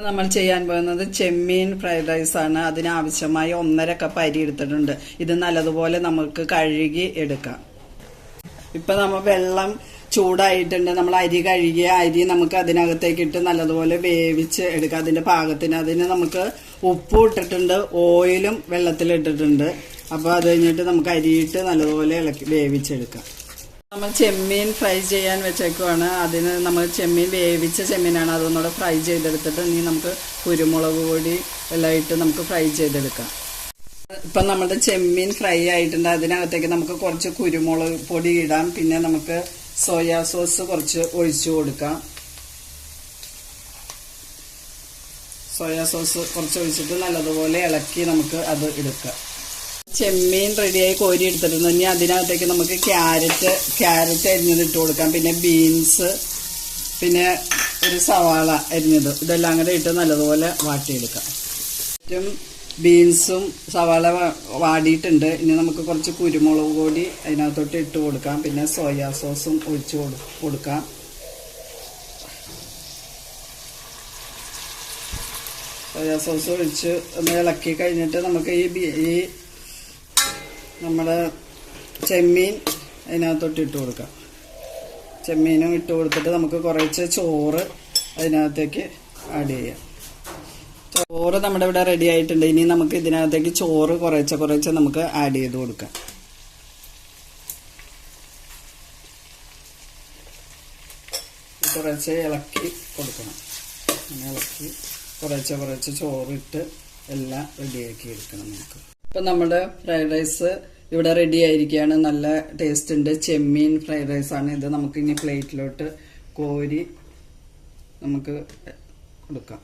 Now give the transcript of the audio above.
നമ്മൾ ചെയ്യാൻ പോകുന്നത് ചെമ്മീൻ ഫ്രൈഡ് റൈസ് ആണ്. അതിനാവശ്യമായി 1.5 കപ്പ് അരി എടുത്തിട്ടുണ്ട്. ഇത് നല്ലതുപോലെ നമുക്ക് കഴുകി എടുക്കാം. ഇപ്പൊ നമ്മൾ വെള്ളം ചൂടായിട്ടുണ്ട്. നമ്മൾ അരി കഴുകിയ അരി നമുക്ക് അതിനകത്തേക്ക് ഇട്ട് നല്ലതുപോലെ വേവിച്ച് എടുക്കാം. അതിന്റെ പാകത്തിന് അതിന് നമുക്ക് ഉപ്പും ഇട്ടിട്ടുണ്ട്, ഓയിലും വെള്ളത്തിലിട്ടിട്ടുണ്ട്. അപ്പോൾ അത് കഴിഞ്ഞിട്ട് നമുക്ക് അരിയിട്ട് നല്ലതുപോലെ ഇളക്കി വേവിച്ചെടുക്കാം. നമ്മൾ ചെമ്മീൻ ഫ്രൈ ചെയ്യാൻ വെച്ചേക്കുവാണ്. അതിന് നമ്മൾ ചെമ്മീൻ വേവിച്ച ചെമ്മീനാണ്, അതൊന്നുകൂടെ ഫ്രൈ ചെയ്തെടുത്തിട്ട് ഇനി നമുക്ക് കുരുമുളക് പൊടി എല്ലാം ഇട്ട് നമുക്ക് ഫ്രൈ ചെയ്തെടുക്കാം. ഇപ്പം നമ്മുടെ ചെമ്മീൻ ഫ്രൈ ആയിട്ടുണ്ട്. അതിനകത്തേക്ക് നമുക്ക് കുറച്ച് കുരുമുളക് പൊടി ഇടാം. പിന്നെ നമുക്ക് സോയാ സോസ് കുറച്ച് ഒഴിച്ചു കൊടുക്കാം. സോയാ സോസ് കുറച്ച് ഒഴിച്ചിട്ട് നല്ലതുപോലെ ഇളക്കി നമുക്ക് അത് എടുക്കാം. ചെമ്മീൻ റെഡിയായി കോരി എടുത്തിട്ടുണ്ട്. ഇനി അതിനകത്തേക്ക് നമുക്ക് ക്യാരറ്റ് അരിഞ്ഞത് ഇട്ട് കൊടുക്കാം. പിന്നെ ബീൻസ്, പിന്നെ ഒരു സവാള അരിഞ്ഞത്, ഇതെല്ലാം കൂടെ ഇട്ട് നല്ലതുപോലെ വാട്ടിയെടുക്കാം. ബീൻസും സവാള വാടിയിട്ടുണ്ട്. ഇനി നമുക്ക് കുറച്ച് കുരുമുളക് പൊടി അതിനകത്തോട്ട് ഇട്ട് കൊടുക്കാം. പിന്നെ സോയാ സോസും ഒഴിച്ച് കൊടുക്കാം. സോയാ സോസ് ഒഴിച്ച് ഒന്ന് ഇളക്കി കഴിഞ്ഞിട്ട് നമുക്ക് ഈ നമ്മുടെ ചെമ്മീൻ അതിനകത്തോട്ട് ഇട്ട് കൊടുക്കാം. ചെമ്മീനും ഇട്ട് കൊടുത്തിട്ട് നമുക്ക് കുറച്ച് ചോറ് അതിനകത്തേക്ക് ആഡ് ചെയ്യാം. ചോറ് നമ്മുടെ ഇവിടെ റെഡി ആയിട്ടുണ്ട്. ഇനി നമുക്ക് ഇതിനകത്തേക്ക് ചോറ് കുറച്ച് നമുക്ക് ആഡ് ചെയ്ത് കൊടുക്കാം. കുറച്ച് ഇളക്കി കൊടുക്കണം. അങ്ങനെ ഇളക്കി കുറച്ച് ചോറിട്ട് എല്ലാം റെഡിയാക്കി എടുക്കണം നമുക്ക്. ഇപ്പം നമ്മുടെ ഫ്രൈഡ് റൈസ് ഇവിടെ റെഡി ആയിരിക്കുകയാണ്. നല്ല ടേസ്റ്റ് ഉണ്ട്. ചെമ്മീൻ ഫ്രൈഡ് റൈസ് ആണ് ഇത്. നമുക്ക് ഇനി പ്ലേറ്റിലോട്ട് കോരി നമുക്ക് കൊടുക്കാം.